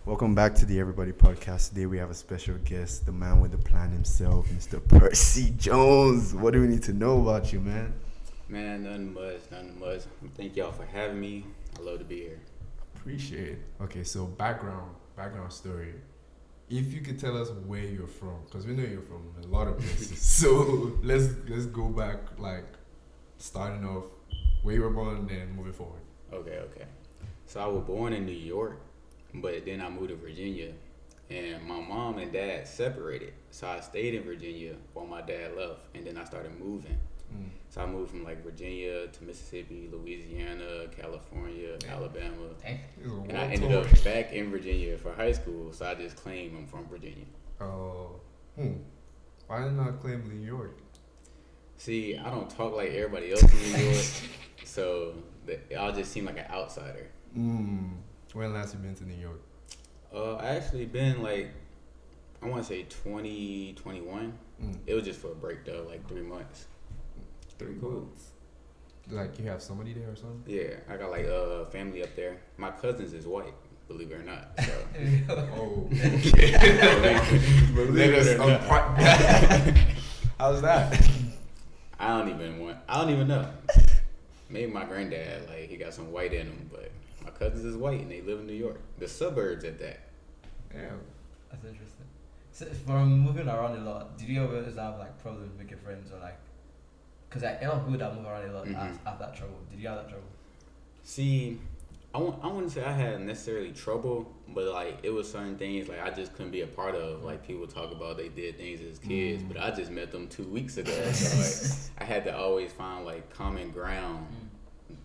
Welcome back to the Everybody Podcast. Today we have a special guest, the man with the plan himself, Mr. Percy Jones. What do we need to know about you, man? Man, nothing much. Thank y'all for having me. I love to be here. Appreciate it. Okay, so background story. If you could tell us where you're from, because we know you're from a lot of places. So let's go back, like starting off where you were born, then moving forward. Okay. So I was born in New York, but then I moved to Virginia, and my mom and dad separated. So I stayed in Virginia while my dad left, and then I started moving. So I moved from like Virginia to Mississippi, Louisiana, California, Alabama, and I ended up back in Virginia for high school. So I just claim I'm from Virginia. Oh, why did not claim New York? See, I don't talk like everybody else in New York, so I'll just seem like an outsider. When last you been to New York? I actually been like, I want to say 2021. It was just for a break though, like 3 months. 3 months. Like you have somebody there or something? Yeah, I got like family up there. My cousins is white, believe it or not. So. Oh, okay. Believe it or not. How's that? I don't even know. Maybe my granddad, like he got some white in him, but my cousins is white and they live in New York. The suburbs at that. Yeah. That's interesting. So from moving around a lot, did you ever have like problems making friends or like? Because like, a lot of people that move around a lot have that trouble. Did you have that trouble? See, I wouldn't say I had necessarily trouble, but like it was certain things like I just couldn't be a part of. Like people talk about they did things as kids, but I just met them 2 weeks ago. So like I had to always find like common ground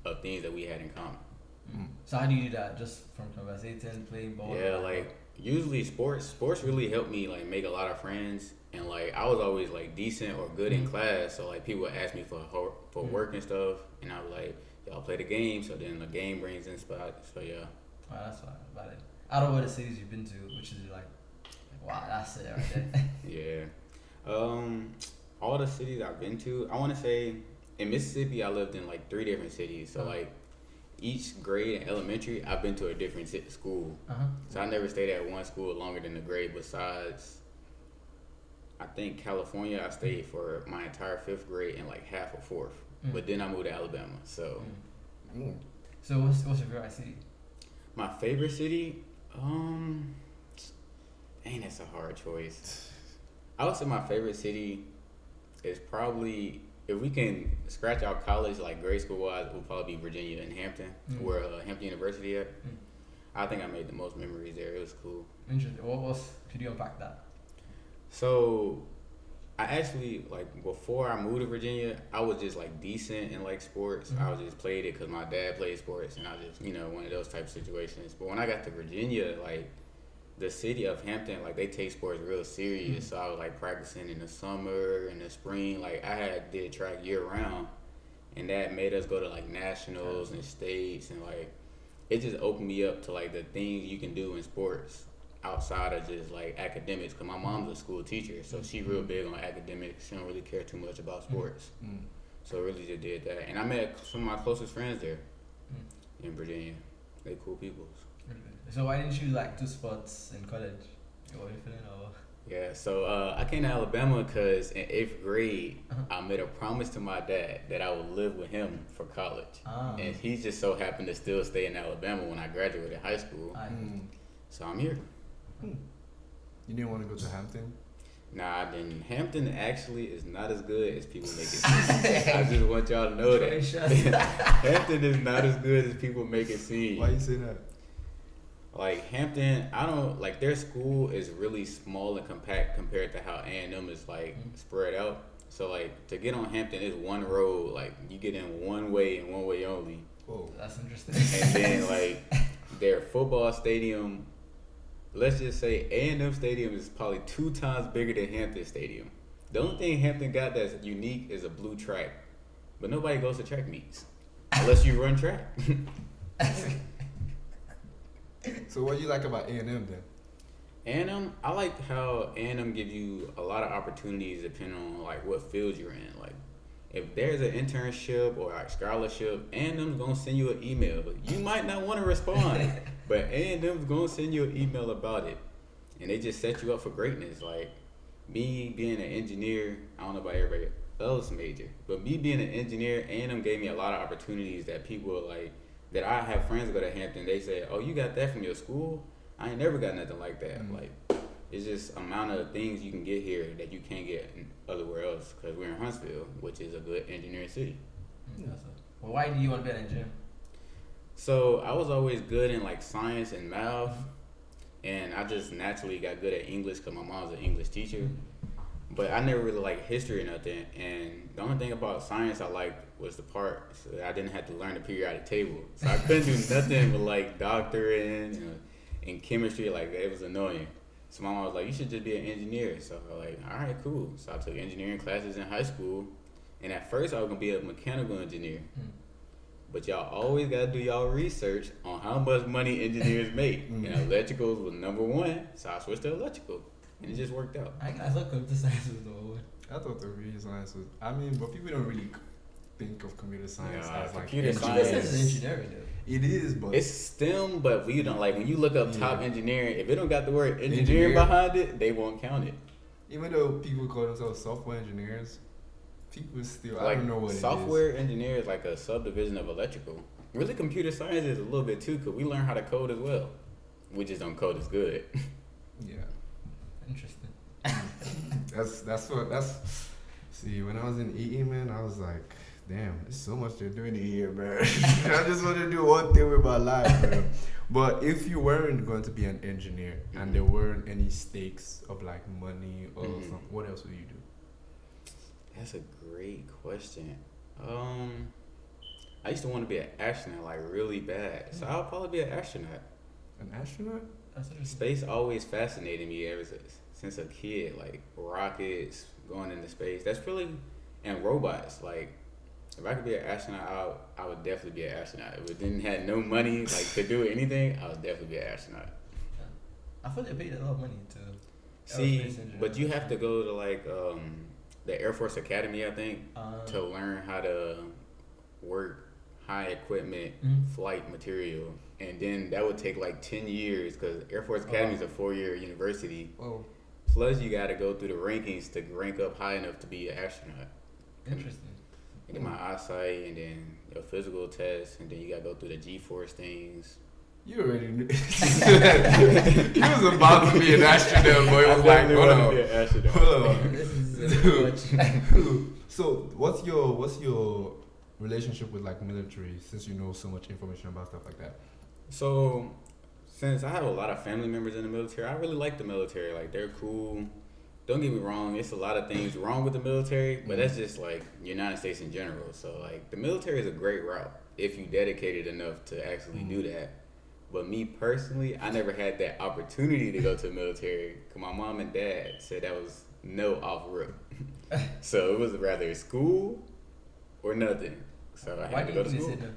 of things that we had in common. So how do you do that? Just from conversating, playing ball? Yeah, like usually sports really helped me like make a lot of friends, and like I was always like decent or good in class, so like people would ask me for work and stuff, and I was like, y'all play the game, so then the game brings in spots. So yeah. Oh, that's fine about it. Out of all the cities you've been to, which is like wow, that's it right there. Yeah. All the cities I've been to, I want to say in Mississippi I lived in like 3 different cities, so like each grade in elementary I've been to a different school. So I never stayed at one school longer than the grade. Besides, I think California I stayed for my entire 5th grade and like half of 4th, but then I moved to Alabama. So So what's your favorite city? My favorite city, dang, that's a hard choice. I would say my favorite city is probably, if we can scratch out college, like grade school wise, it would probably be Virginia and Hampton, where Hampton University at. I think I made the most memories there. It was cool. Interesting. Could you unpack that? So I actually, like, before I moved to Virginia, I was just like decent in like sports. I was just played it because my dad played sports, and I just, one of those type of situations. But when I got to Virginia, like, the city of Hampton, like, they take sports real serious. So I was like practicing in the summer, in the spring. Like, I did track year round, and that made us go to like nationals and states, and like it just opened me up to like the things you can do in sports outside of just like academics. Cause my mom's a school teacher, so she real big on academics. She don't really care too much about sports. So I really just did that, and I met some of my closest friends there in Virginia. They cool people. So why didn't you like do sports in college? What were you feeling or? Yeah, so I came to Alabama because in 8th grade, I made a promise to my dad that I would live with him for college. And he just so happened to still stay in Alabama when I graduated high school. So I'm here. You didn't want to go to Hampton? Nah, I didn't. Hampton actually is not as good as people make it seem. I just want y'all to know that. Hampton is not as good as people make it seem. Why you say that? Like Hampton, I don't like their school is really small and compact compared to how A&M is like spread out. So like to get on Hampton is one road, like you get in one way and one way only. Whoa, that's interesting. And then like their football stadium, let's just say A&M Stadium is probably 2 times bigger than Hampton Stadium. The only thing Hampton got that's unique is a blue track, but nobody goes to track meets unless you run track. So what do you like about A&M then? A&M, I like how A&M gives you a lot of opportunities depending on like what field you're in. Like if there's an internship or like scholarship, A&M's gonna send you an email. You might not want to respond, But A&M's gonna send you an email about it, and they just set you up for greatness. Like me being an engineer, I don't know about everybody else major, but me being an engineer, A&M gave me a lot of opportunities that people like. That I have friends go to Hampton. They say, "Oh, you got that from your school? I ain't never got nothing like that." Like it's just amount of things you can get here that you can't get in otherwhere else because we're in Huntsville, which is a good engineering city. Well, why do you want to be an engineer? So I was always good in like science and math, and I just naturally got good at English because my mom's an English teacher. But I never really liked history or nothing. And the only thing about science I liked was the part so that I didn't have to learn the periodic table. So I couldn't do nothing but like doctoring and chemistry. Like it was annoying. So my mom was like, "You should just be an engineer." So I was like, "All right, cool." So I took engineering classes in high school. And at first I was gonna be a mechanical engineer. But y'all always gotta do y'all research on how much money engineers make. And electricals was number one, so I switched to electrical. And it just worked out. I thought computer science was the one. I thought the computer science was. I mean, but people don't really think of computer science as like computer Computer science. science is engineering, though. It is, but It's STEM, but we don't like when you look up top engineering. If it don't got the word Engineer. engineering behind it, they won't count it. even though people call themselves software engineers, people still I Like don't know what software engineer is like a subdivision of electrical. Really, computer science is a little bit too, because we learn how to code as well. We just don't code as good. it is. Yeah. Interesting. That's see, when I was in EE, man, I was like, damn, there's so much they're doing here, man. I just want to do one thing with my life, man. But if you weren't going to be an engineer and there weren't any stakes of like money or something, what else would you do? That's a great question. I used to want to be an astronaut, like really bad. So I'll probably be an astronaut. An astronaut? That's interesting. Space always fascinated me ever since a kid. Like rockets, going into space. That's really, and robots. Like if I could be an astronaut, I would definitely be an astronaut. If it didn't have no money like to do anything, I would definitely be an astronaut. I thought they paid a lot of money to See, aerospace engineers. but you have to go to like the Air Force Academy, I think, to learn how to work high equipment flight material, and then that would take like 10 years because Air Force Academy is a 4-year university. Oh, Plus, you got to go through the rankings to rank up high enough to be an astronaut. Interesting. And then my eyesight, and then your physical test, and then you got to go through the G-force things. you already knew. He was about to be an astronaut, boy. It was like, hold on. Hold on. This is too much. So, what's your relationship with like military? Since you know so much information about stuff like that. So, since I have a lot of family members in the military, I really like the military. Like, they're cool. Don't get me wrong, it's a lot of things wrong with the military, but that's just like United States in general. So, like, the military is a great route if you dedicated enough to actually do that. But me personally, I never had that opportunity to go to the military because my mom and dad said that was no off rip. So it was rather school or nothing. So I Why had to do you go to think they school. said no?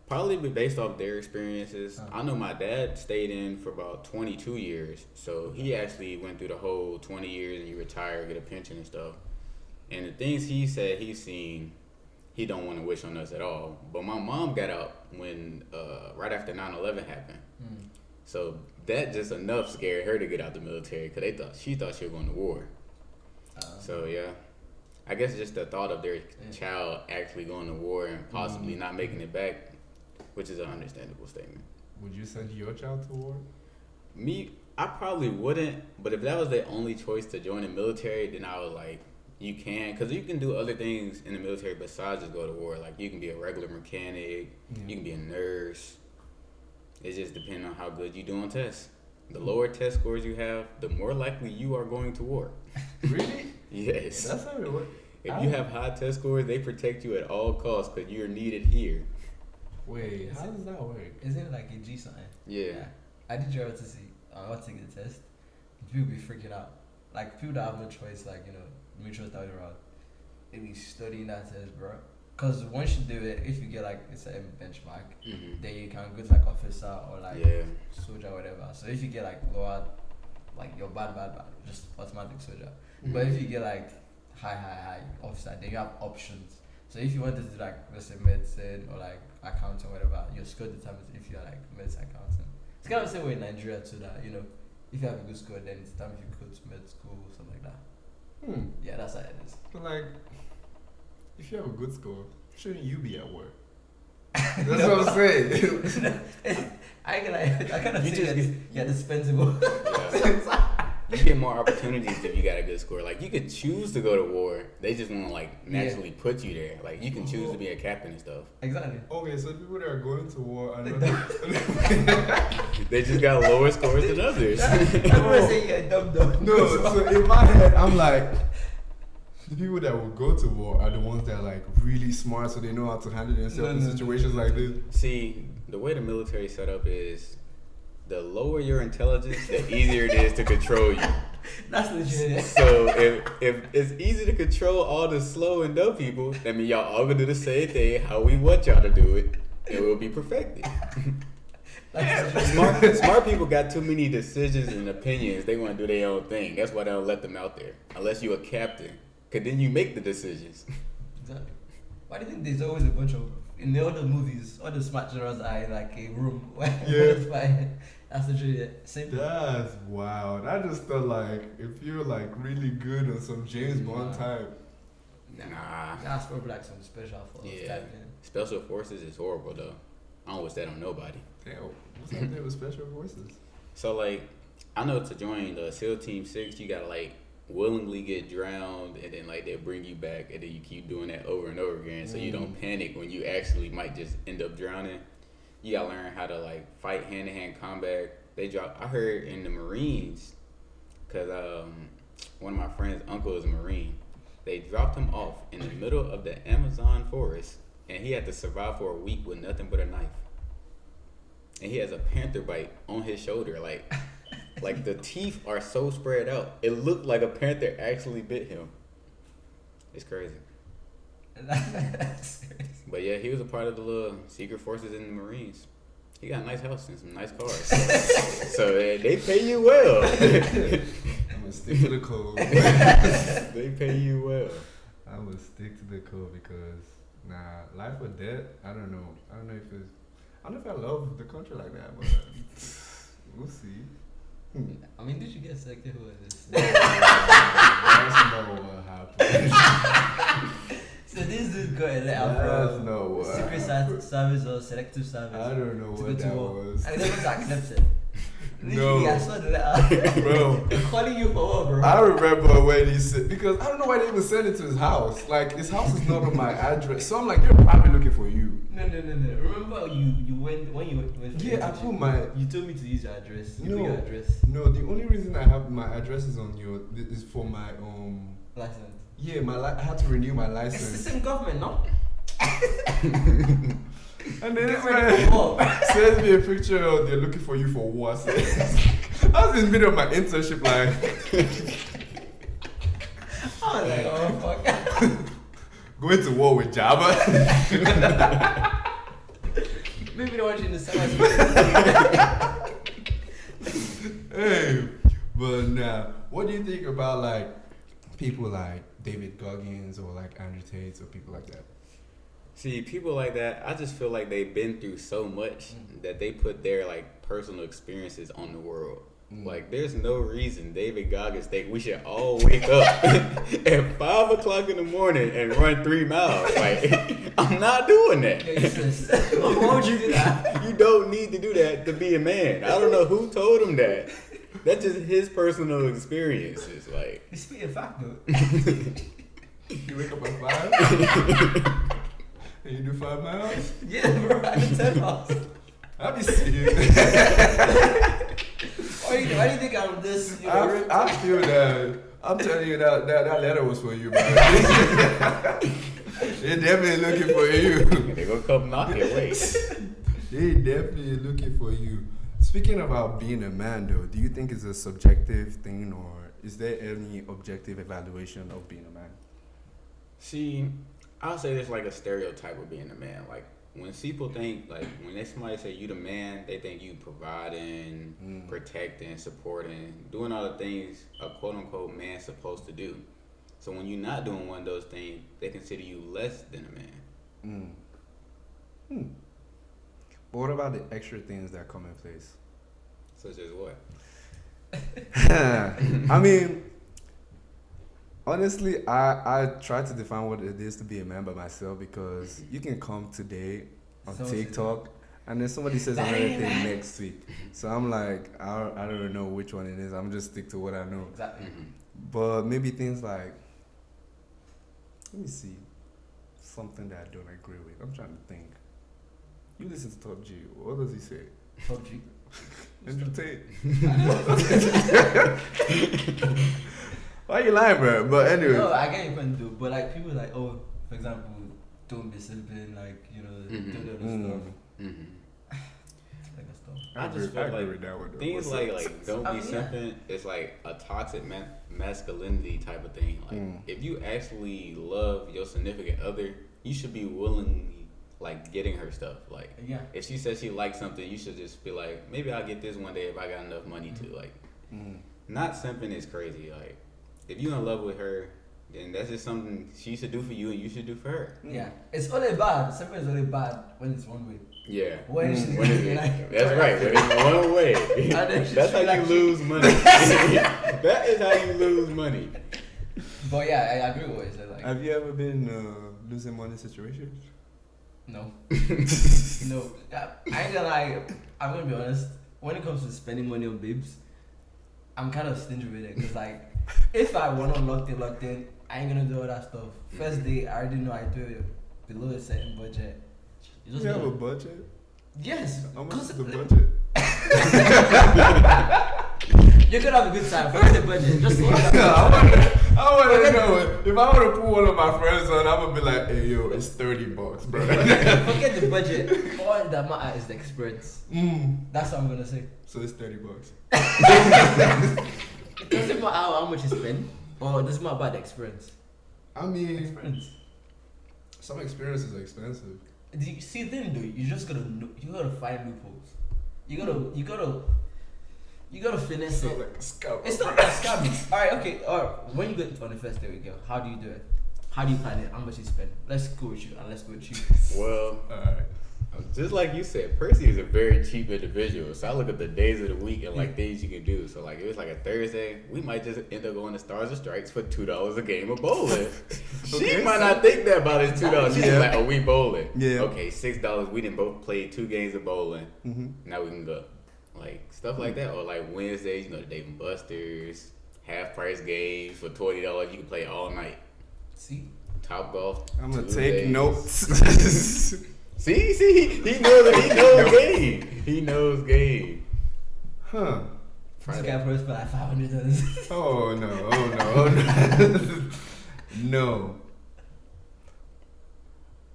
Probably based off their experiences. I know my dad stayed in for about 22 years. So he actually went through the whole 20 years and he retired, get a pension and stuff. And the things he said he's seen, he don't want to wish on us at all. But my mom got out when right after 9/11 happened. So that just enough scared her to get out the military because she thought she was going to war. So yeah, I guess just the thought of their child actually going to war and possibly not making it back, which is an understandable statement. Would you send your child to war? Me, I probably wouldn't. But if that was the only choice to join the military, then I would like. You can, because you can do other things in the military besides just go to war. Like, you can be a regular mechanic, you can be a nurse. It just depends on how good you do on tests. The lower test scores you have, the more likely you are going to war. Really? Yes. That's how it works. If you have high test scores, they protect you at all costs because you're needed here. Wait, how does that work? Isn't it like a G something? Yeah. I did try to see. I was taking the test. People be freaking out. Like people that have no choice, like mutual study route. They be studying that test, bro. Cause once you do it, if you get like a certain benchmark, then you can go to like officer or like soldier or whatever. So if you get like lower, like you're bad, just automatic soldier. But if you get like high officer, then you have options. So if you wanted to do like let's say medicine or like accounting, whatever, your score determines if you're like medicine accounting. It's kind of the same way in Nigeria too. That if you have a good score, then it's time if you go to med school or something like that. Yeah, that's how it is. But like, if you have a good score, shouldn't you be at work? That's what I'm saying. I kind of You think just you're dispensable. Yeah. You get more opportunities if you got a good score. Like, you could choose to go to war. They just want to, like, naturally put you there. Like, you can choose to be a captain and stuff. Exactly. Okay, so people that are going to war are not. They just got lower scores than others. I'm gonna say you're dumb. No, so in my head, I'm like, the people that will go to war are the ones that are like really smart, so they know how to handle themselves in situations like this. See, the way the military set up is, the lower your intelligence, the easier it is to control you. That's legit. So if it's easy to control all the slow and dumb people, that means y'all all gonna do the same thing how we want y'all to do it. It will be perfected. Smart people got too many decisions and opinions. They want to do their own thing. That's why they don't let them out there. Unless you're a captain. Because then you make the decisions. Exactly. Why do you think there's always a bunch of, in the other movies, all the smart generals are in like a room where it's fine. That's literally it. Same. That's wild. I just thought like if you're like really good on some James Bond type. Nah. That's probably like some special forces Yeah. type thing. Special forces is horrible though. I don't wish that on nobody. Damn, what's up there with special forces? So like, I know to join the SEAL Team 6, you gotta like willingly get drowned, and then like they bring you back, and then you keep doing that over and over again, so you don't panic when you actually might just end up drowning. You gotta learn how to like fight hand-to-hand combat. I heard in the Marines, cause one of my friend's uncle is a Marine. They dropped him off in the middle of the Amazon forest, and he had to survive for a week with nothing but a knife. And he has a panther bite on his shoulder, like the teeth are so spread out. It looked like a panther actually bit him. It's crazy. That's crazy. But yeah, he was a part of the little secret forces in the Marines. He got a nice house and some nice cars. So they pay you well. I'm gonna stick to the code. They pay you well. I'm gonna stick to the code because life or death. I don't know. I don't know if I love the country like that, but we'll see. I mean, did you get selected for this? That's not what happened. So this dude got a letter That's from not what Secret happened. Service or Selective Service. I don't know to what go to that war. was. And they was accepted. No. Literally, I saw the letter. Bro. They're calling you for what, bro? I remember when he said, because I don't know why they even sent it to his house. Like, his house is not on my address. So I'm like, they're probably looking for you. No. Remember you went when you went. Yeah, I put my. You told me to use your address. You No. put your address. No, the only reason I have my address is on your is for my License. Yeah, I had to renew my It's the license. same government, no? And then this Get ready for war. man sends me a picture of they're looking for you for war. I was in the middle of my internship, like. I was like, oh fuck. Going to war with Java. Maybe they want you in the summer. Hey, but now, what do you think about like people like David Goggins or like Andrew Tate or people like that? See, people like that, I just feel like they've been through so much that they put their like personal experiences on the world. Like, there's no reason David Goggins think we should all wake up at 5 o'clock in the morning and run 3 miles. Like, I'm not doing that. Why would you do that? You don't need to do that to be a man. I don't know who told him that. That's just his personal experiences. Like, You speak a fact though. You wake up at 5 and you do 5 miles? Yeah, bro, I did 10 miles. I'll be serious. Why do you think I'm this? I feel that. I'm telling you that letter was for you, man. They're definitely looking for you. they're going to come knock your waist. They definitely looking for you. Speaking about being a man, though, do you think it's a subjective thing, or is there any objective evaluation of being a man? See, I'll say there's like a stereotype of being a man. Like, when people think, like, when somebody say you the man, they think you providing, protecting, supporting, doing all the things a quote-unquote man's supposed to do. So when you're not doing one of those things, they consider you less than a man. But what about the extra things that come in place? Such as what? I mean, honestly, I try to define what it is to be a man by myself, because you can come today on Someone says TikTok and then somebody says another thing next week. So I'm like, I don't know which one it is. I'm just stick to what I know. Exactly. But maybe things like, let me see, something that I don't agree with. I'm trying to think. You listen to Top G. What does he say? Top G. Entertain. Why you lying, bro? But anyway. No, I get your point too. But like people like, oh, for example, don't be simping, like, you know, don't do this stuff. Like a stuff. I just feel agree like with that one, though. things like don't I be mean, yeah. simping. It's like a toxic masculinity type of thing. Like if you actually love your significant other, you should be willingly like getting her stuff. Like Yeah. if she says she likes something, you should just be like, maybe I'll get this one day if I got enough money to. Like not simping is crazy. Like if you're in love with her, then that's just something she should do for you and you should do for her. Yeah. It's only bad. Simping is only bad when it's one way. Yeah. When she's When it- like, that's right. When it's one way. then she's That's how you like- lose money. That is how you lose money. But yeah, I agree with what you said. Like, Have you ever been losing money situations? no. No. I ain't gonna lie. I'm gonna be honest. When it comes to spending money on babes, I'm kind of stingy with it. Because, like, if I want to locked in, I ain't gonna do all that stuff. First day, I already know I do it below a certain budget. You have a budget? Yes. How much 'cause is the budget? You're gonna have a good time. Forget the budget. Just look at I want to know it. If I want to put one of my friends on, I'm going to be like, hey, yo, it's $30, bro. Forget the budget. All that matters is the experience. That's what I'm gonna say. So it's $30. It doesn't matter how much you spend, or it doesn't matter about the experience. I mean, Experience. some experiences are expensive. Do you see then though? You just gotta know, you gotta find loopholes. You gotta finesse It's it. not like a scam. It's not that scammy. Alright, okay. Alright, when you go on the first date with a girl, how do you do it? How do you plan it? How much you spend? Let's go with you and let's go with you. Well, Alright. just like you said, Percy is a very cheap individual. So I look at the days of the week and like things you can do. So like if it's like a Thursday, we might just end up going to Stars and Strikes for $2 a game of bowling. She Okay, might not think that about it, $2. She's Yeah. like, oh, we bowling. Yeah. Okay, $6. We didn't both play 2 games of bowling. Now we can go. Like stuff like that. Or like Wednesdays, you know, the Dave and Buster's, half price games for $20. You can play all night. See? Top Golf. I'm going to Tuesdays. take notes. See, he knows game. He knows game. Huh. This guy first for like $500. Oh no. No.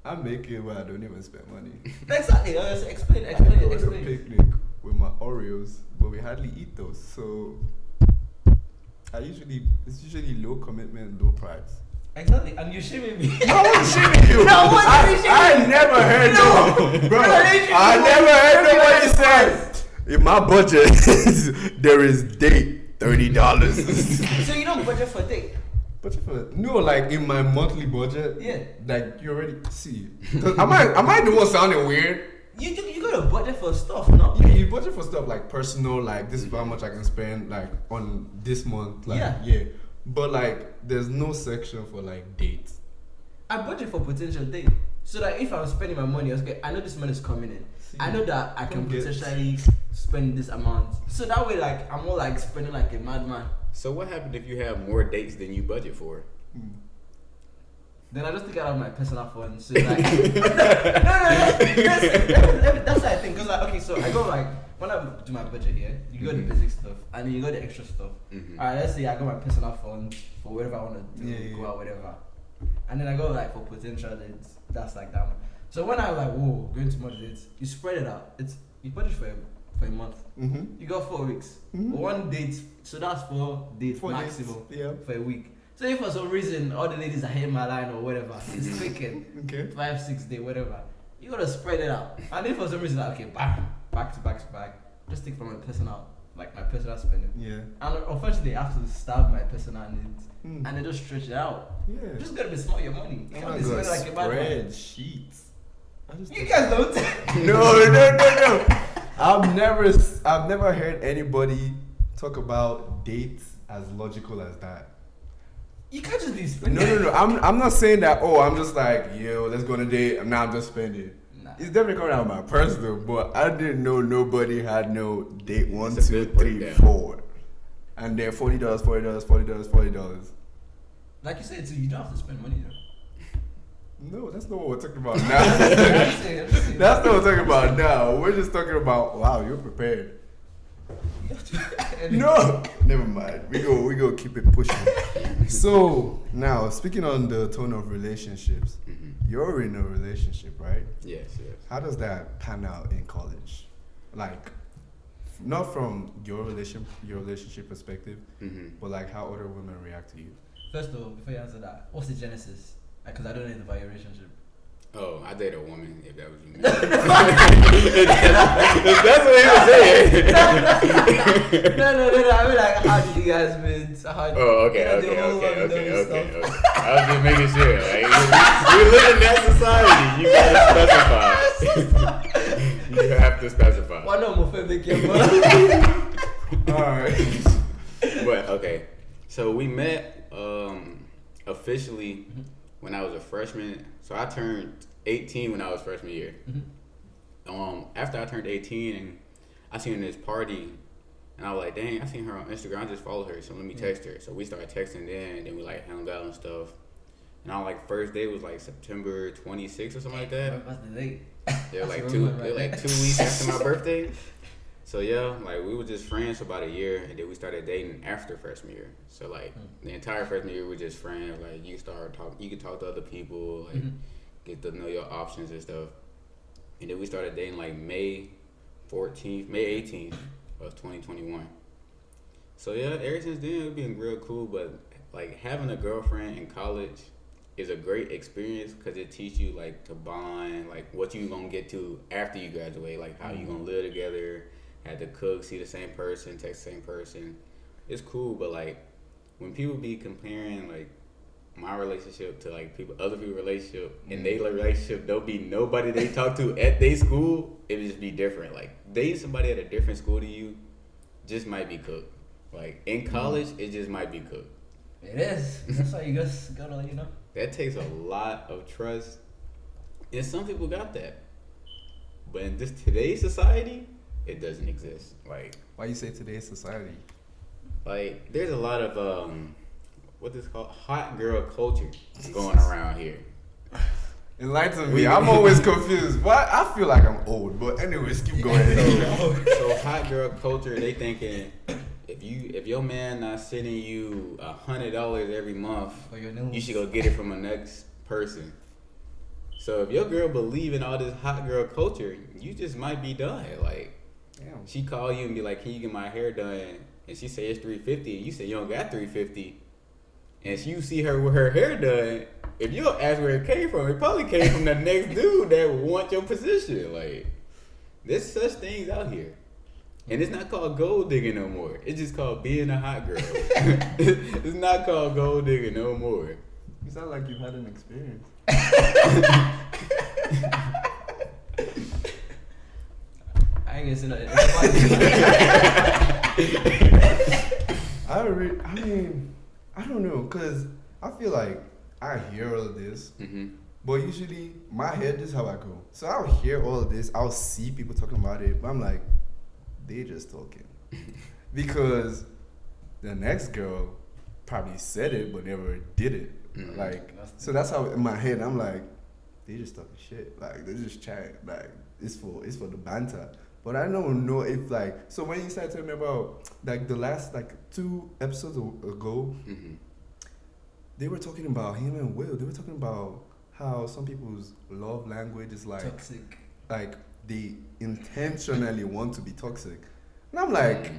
I make it where I don't even spend money. Exactly. Explain. I go on a Explain. picnic with my Oreos, but we hardly eat those. So it's usually low commitment, low price. Exactly. And you're shaming me. I wasn't shaming you. No, what are you shaming I never heard no, bro. I never heard nobody say in my budget there is date $30. So you don't budget for a date? Budget for no, like in my monthly budget. Yeah. Like you already see. 'Cause am I the one sounding weird? You got to budget for stuff, no? Yeah, you budget for stuff like personal, like this is how much I can spend like on this month. Like yeah. But like there's no section for like dates. I budget for potential date. So that if I'm spending my money, okay, I know this money is coming in. I know that I can potentially spend this amount. So that way, like, I'm more like spending like a madman. So what happened if you have more dates than you budget for? Then I just take it out of my personal funds. So like, no, that's what I think. Cause like, okay, so I go like when I do my budget, yeah, you got the basic stuff and then you got the extra stuff. Alright, let's say I got my personal funds for whatever I want to do, go out, whatever, and then I go like for potential dates. That's like that. So when I like, whoa, going to much dates, you spread it out. You budget for a month. You got 4 weeks. One date, so that's 4 dates maximum for a week. So if for some reason all the ladies are hitting my line or whatever, it's picking 5-6 day, whatever, you gotta spread it out. And if for some reason, okay, back to back, just take from my personal spending. Yeah. And unfortunately, I have to starve my personal needs, and then just stretch it out. Yeah. You just gotta be smart with your money. You can't be spending like a bad man. Sheets. I just You guys don't. no. I've never heard anybody talk about dates as logical as that. You can't just be spending. No. I'm not saying that. Oh, I'm just like, yo, let's go on a date. Now I'm just spending. Nah. It's definitely coming out of my personal, but I didn't know nobody had no date one, It's a two, good three, breakdown. 4, and then $40. Like you said, too, you don't have to spend money though. No, that's not what we're talking about I'm now. just saying. That's not what we're talking about now. We're just talking about, wow, you're prepared. No, never mind. We go keep it pushing. So now, speaking on the tone of relationships, you're in a relationship, right? Yes. How does that pan out in college? Like, not from your relationship perspective, but like how other women react to you. First of all, before you answer that, what's the genesis? Because I don't know anything about your relationship. Oh, I date a woman, if that was you. If that's what he was saying. No. I mean, like, how did you guys meet? Oh, okay. I was just making sure. Like, we live in that society. You gotta specify. You have to specify. Why not homophobic, yeah, Alright. But okay, so we met officially when I was a freshman. So I turned 18 when I was freshman year. After I turned 18, and I seen her at this party, and I was like, dang, I seen her on Instagram. I just followed her, so let me text her. So we started texting then, and then we like hung out and stuff. And our like first day was like September 26th or something like that. What's the date? They were like That's two, right they were like 2 weeks after my birthday. So yeah, like we were just friends for about a year, and then we started dating after freshman year. So like the entire freshman year we were just friends. Like you can talk to other people, like get to know your options and stuff. And then we started dating like May 18th of 2021. So yeah, ever since then it's been real cool. But like having a girlfriend in college is a great experience because it teaches you like to bond, like what you gonna get to after you graduate, like how you gonna live together. Had to cook, see the same person, text the same person. It's cool, but like when people be comparing like my relationship to like other people's relationship, and their relationship don't be nobody they talk to at their school, it would just be different. Like dating somebody at a different school to you just might be cooked. Like in college, it just might be cooked. It is. That's why you just gotta, That takes a lot of trust, and some people got that, but in this today's society, it doesn't exist. Like, Why you say today's society? like there's a lot of what is called hot girl culture going around here. Enlighten me. I'm always confused. Why? I feel like I'm old, but anyways, keep going. So hot girl culture, they thinking if your man not sending you $100 every month, For your news. you should go get it from the next person. So if your girl believe in all this hot girl culture, you just might be done. Like, Damn. she call you and be like, "Can you get my hair done?" And she say it's $350, and you say you don't got $350, and you see her with her hair done. If you don't ask where it came from, it probably came from the next dude that want your position. Like, there's such things out here, and it's not called gold digging no more. It's just called being a hot girl. It's not called gold digging no more. You sound like you've had an experience. I ain't gonna say nothing. I don't know, cause I feel like I hear all of this, but usually my head is how I go. So I'll hear all of this, I'll see people talking about it, but I'm like, they just talking, because the next girl probably said it but never did it. Like, so that's how in my head I'm like, they just talking shit. Like, they just chatting. Like, it's for the banter. But I don't know if like, so when you started telling me about like the last like 2 episodes ago, they were talking about him and Will. They were talking about how some people's love language is like Toxic. like they intentionally want to be toxic, and I'm like,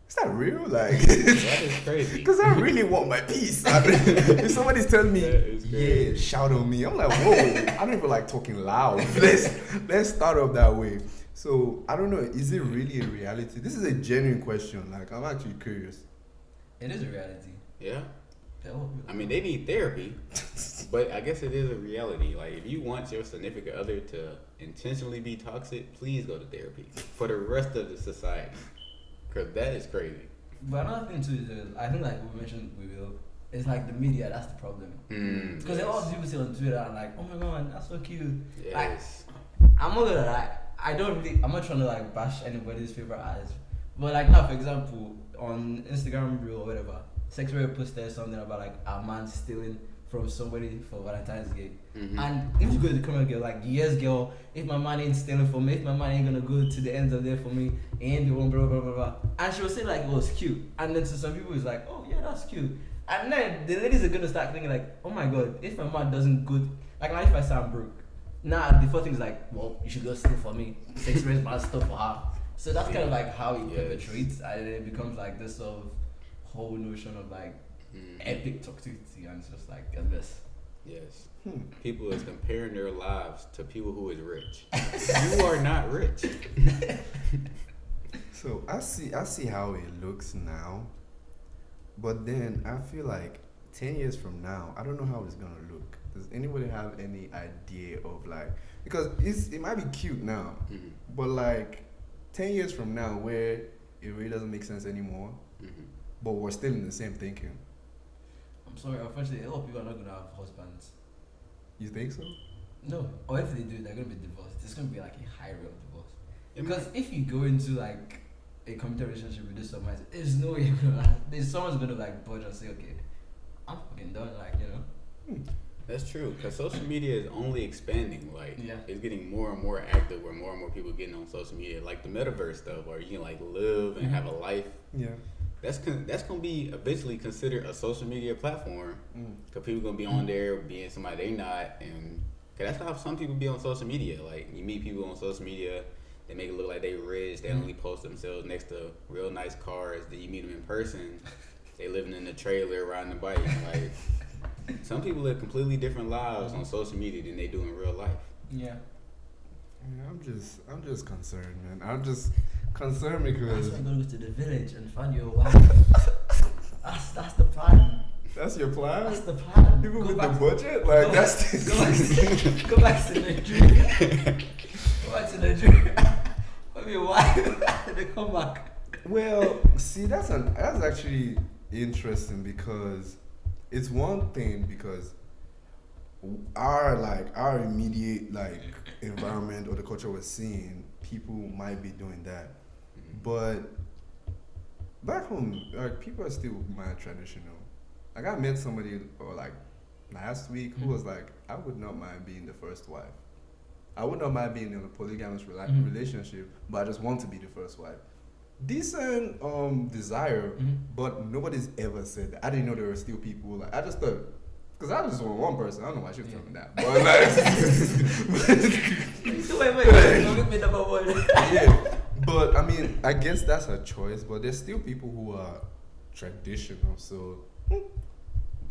is that real? Like, That is crazy. because I really want my peace. I mean, if somebody's telling me, That is crazy. yeah, shout on me, I'm like, whoa, I don't even like talking loud. Let's start off that way. So I don't know, is it really a reality? This is a genuine question. Like, I'm actually curious. It is a reality. Yeah. I mean, they need therapy, but I guess it is a reality. Like, if you want your significant other to intentionally be toxic, please go to therapy for the rest of the society, because that is crazy. But another thing too is I think like we mentioned we will. It's like the media that's the problem. Because Yes. all the people say on Twitter and like, oh my god, that's so cute. Yes. I'm not gonna lie. I don't really. I'm not trying to like bash anybody's favorite artist, but like now, for example, on Instagram reel or whatever, Sexual posted something about like a man stealing from somebody for Valentine's Day, and if you go to the comment, girl, like, yes, girl, if my man ain't stealing from me, if my man ain't gonna go to the ends of there for me, and the one blah blah blah blah, and she was saying like it was cute, and then to some people it's like, oh yeah, that's cute, and then the ladies are gonna start thinking like, oh my god, if my man doesn't go, like now if I say I'm broke. Nah, the first thing is like, well, you should go steal for me. Sex raise my stuff for her. So that's kind of like how it perpetrates, and then it becomes like this sort of whole notion of like epic toxicity, and it's just like a mess. Yes. People is comparing their lives to people who is rich. You are not rich. So I see how it looks now, but then I feel like 10 years from now, I don't know how it's gonna look. Does anybody have any idea of like, because it might be cute now, but like 10 years from now where it really doesn't make sense anymore, but we're still in the same thinking. I'm sorry, unfortunately, a lot of people are not gonna have husbands. You think so? No, or if they do, they're gonna be divorced. It's gonna be like a high rate of divorce. Because if you go into like a committed relationship with this someone, there's no way you're gonna last. There's someone's gonna like budge and say, okay, I'm fucking done, like, you know. That's true, because social media is only expanding. Like, Yeah. it's getting more and more active, where more and more people are getting on social media, like the metaverse stuff, where you can like live and have a life. Yeah. That's gonna be eventually considered a social media platform, because people gonna be on there being somebody they not, and cause that's how some people be on social media. Like, you meet people on social media, they make it look like they rich. They only post themselves next to real nice cars. Then you meet them in person, they living in a trailer, riding a bike. Like, some people live completely different lives on social media than they do in real life. Yeah. Yeah, I'm just concerned, man. I'm just concerned because That's why I go to the village and find your wife. that's the plan. that's your plan. That's the plan. Even Go with the back- budget, like go- that's Go back to Nigeria. Go back to Nigeria. Find your wife and then come back. Well, see, that's actually interesting because it's one thing because our immediate like environment or the culture we're seeing, people might be doing that, but back home, like people are still mad traditional. Like I met somebody like last week who was like, I would not mind being the first wife. I would not mind being in a polygamous relationship, but I just want to be the first wife. Decent desire, but nobody's ever said that. I didn't know there were still people like I just thought, because I just want one person. I don't know why she was telling me that, but Wait, don't make me number one. yeah. But I mean, I guess that's a choice. But there's still people who are traditional, so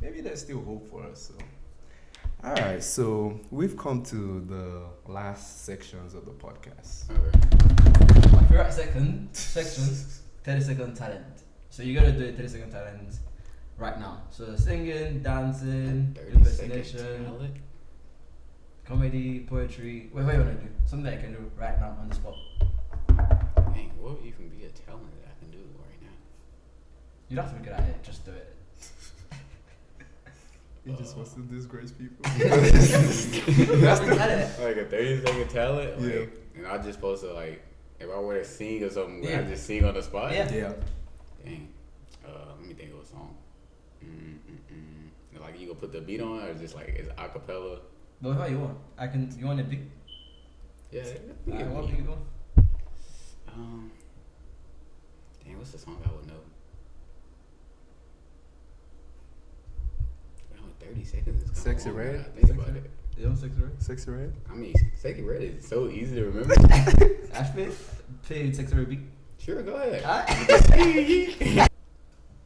maybe there's still hope for us. So, all right. So we've come to the last sections of the podcast. My favorite section, 30-second talent. So you gotta do a 30-second talent right now. So singing, dancing, 30-second impersonation, talent? comedy, poetry. What you wanna do? Something that I can do right now on the spot. Dang, what would even be a talent that I can do right now? You don't have to be good at it. Just do it. He just wants to disgrace people. That's the talent. Like a 30-second talent? Like, Yeah. And I just supposed to, like, if I were to sing or something, would I Yeah. just sing on the spot? Yeah. Yeah. Dang. Let me think of a song. Like, you gonna put the beat on, or just like it's a cappella? But whatever you want. You want a beat? Yeah. What beat you want? Dang, what's the song I would know? Oh, 30 seconds is kinda Sexy long, Red? I gotta think about it. You want Sexy Red? Sexy Red. I mean, Sexy Red is so easy to remember. Ashby, play Sexy Red beat. Sure, go ahead. Alright.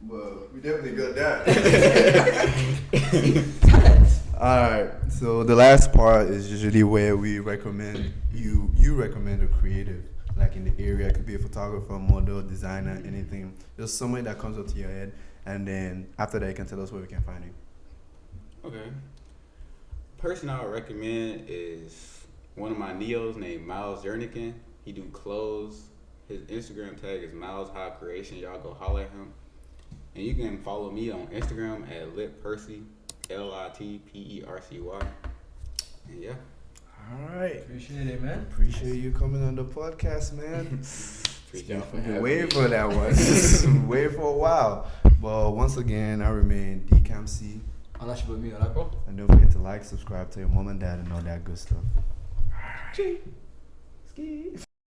Well, we definitely got that. Talent. Alright, so the last part is usually where we recommend you recommend a creative like in the area. It could be a photographer, model, designer, anything. Just somebody that comes up to your head, and then after that, you can tell us where we can find you. Okay. Person I would recommend is one of my neos named Miles Jernigan. He do clothes. His Instagram tag is Miles High Creation. Y'all go holler at him. And you can follow me on Instagram at LitPercy, LITPERCY. And yeah. All right. Appreciate it, man. Appreciate you coming on the podcast, man. Appreciate y'all for I've been having waiting me. for that one. Waiting for a while. But once again, I remain DCamC. Unless you put me on that call. And don't forget to like, subscribe, tell your mom and dad, and all that good stuff. Ski.